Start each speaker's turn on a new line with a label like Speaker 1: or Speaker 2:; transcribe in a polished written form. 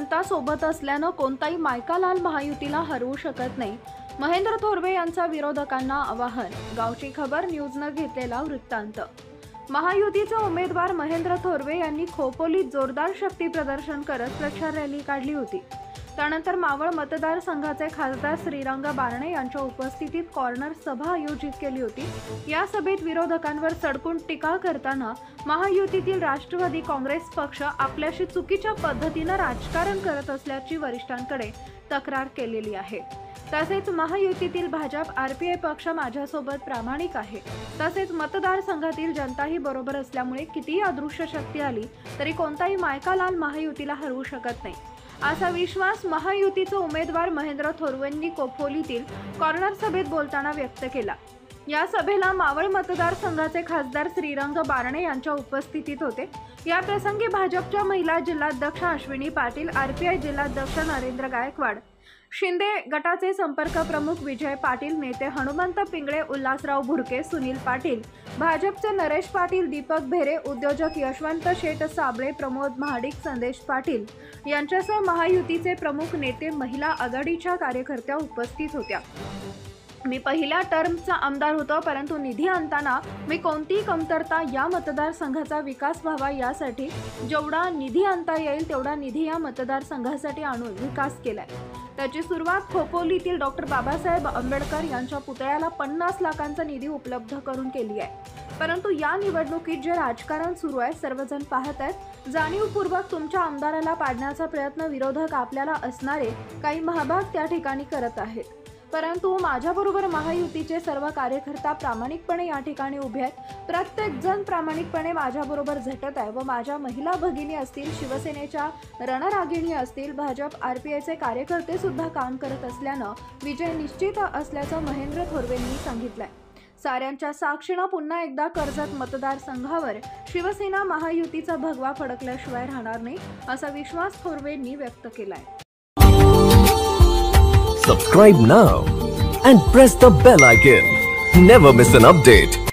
Speaker 1: जनता सोबत असल्यानं कोणताही मायकालाल महायुतीला हरवू शकत नाही. महेंद्र थोरवे यांचा विरोधकांना आवाहन. गावची खबर न्यूजनं घेतलेला वृत्तांत. महायुतीचे उमेदवार महेंद्र थोरवे यांनी खोपोलीत जोरदार शक्ती प्रदर्शन करत प्रचार रॅली काढली होती. त्यानंतर मावळ मतदारसंघाचे खासदार श्रीरंग बारणे यांच्या उपस्थितीत कॉर्नर सभा आयोजित केली होती. या सभेत विरोधकांवर सडकून टीका करताना महायुतीतील राष्ट्रवादी काँग्रेस पक्ष आपल्याशी चुकीच्या पद्धतीनं राजकारण करत असल्याची वरिष्ठांकडे तक्रार केलेली आहे. तसेच महायुतीतील भाजप आरपीआय पक्ष माझ्यासोबत प्रामाणिक आहे. तसेच मतदारसंघातील जनताही बरोबर असल्यामुळे कितीही अदृश्य शक्ती आली तरी कोणताही मायकालाल महायुतीला हरवू शकत नाही, असा विश्वास महायुतीचे उमेदवार महेंद्र थोरवेंनी खोपोलीतील कॉर्नर सभेत बोलताना व्यक्त केला. या सभेला मावळ मतदारसंघाचे खासदार श्रीरंग बारणे यांच्या उपस्थितीत होते. या प्रसंगी भाजपच्या महिला जिल्हाध्यक्ष अश्विनी पाटील, आरपीआय जिल्हाध्यक्ष नरेंद्र गायकवाड, शिंदे गटाचे संपर्क प्रमुख विजय पाटील, नेते हनुमंत पिंगळे, उल्हासराव भुडके, सुनील पाटील, भाजपचे नरेश पाटील, दीपक भेरे, उद्योजक यशवंत शेठ साबळे, प्रमोद महाडिक, संदेश पाटील यांच्यासह महायुतीचे प्रमुख नेते, महिला आघाडीच्या कार्यकर्त्या उपस्थित होत्या. मी पहिल्या टर्मचा आमदार होतो, परंतु निधी आणताना मी कोणतीही कमतरता या मतदारसंघाचा विकास व्हावा यासाठी जेवढा निधी आणता येईल तेवढा निधी या मतदारसंघासाठी आणून विकास केलाय. त्याची सुरुवात खोपोलीतील डॉक्टर बाबासाहेब आंबेडकर यांच्या पुतळ्याला 50 लाखांचा निधी उपलब्ध करून केली आहे. परंतु या निवडणुकीत जे राजकारण सुरू आहे सर्वजण पाहत आहेत. जाणीवपूर्वक तुमच्या आमदाराला पाडण्याचा प्रयत्न विरोधक आपल्याला असणारे काही महाभाग त्या ठिकाणी करत आहेत. परंतु माझ्याबरोबर महायुतीचे सर्व कार्यकर्ता प्रामाणिकपणे या ठिकाणी उभे आहेत. प्रत्येक जण प्रामाणिकपणे माझ्याबरोबर झटत आहे व माझ्या महिला भगिनी असतील, शिवसेनेच्या रणरागिणी असतील, भाजप आरपीआयचे कार्यकर्ते सुद्धा काम करत असल्यानं विजय निश्चित असल्याचं महेंद्र थोरवेंनी सांगितलंय. साऱ्यांच्या साक्षीनं पुन्हा एकदा कर्जत मतदारसंघावर शिवसेना महायुतीचा भगवा फडकल्याशिवाय राहणार नाही, असा विश्वास थोरवेंनी व्यक्त केलाय.
Speaker 2: Subscribe now and press the bell icon. Never miss an update.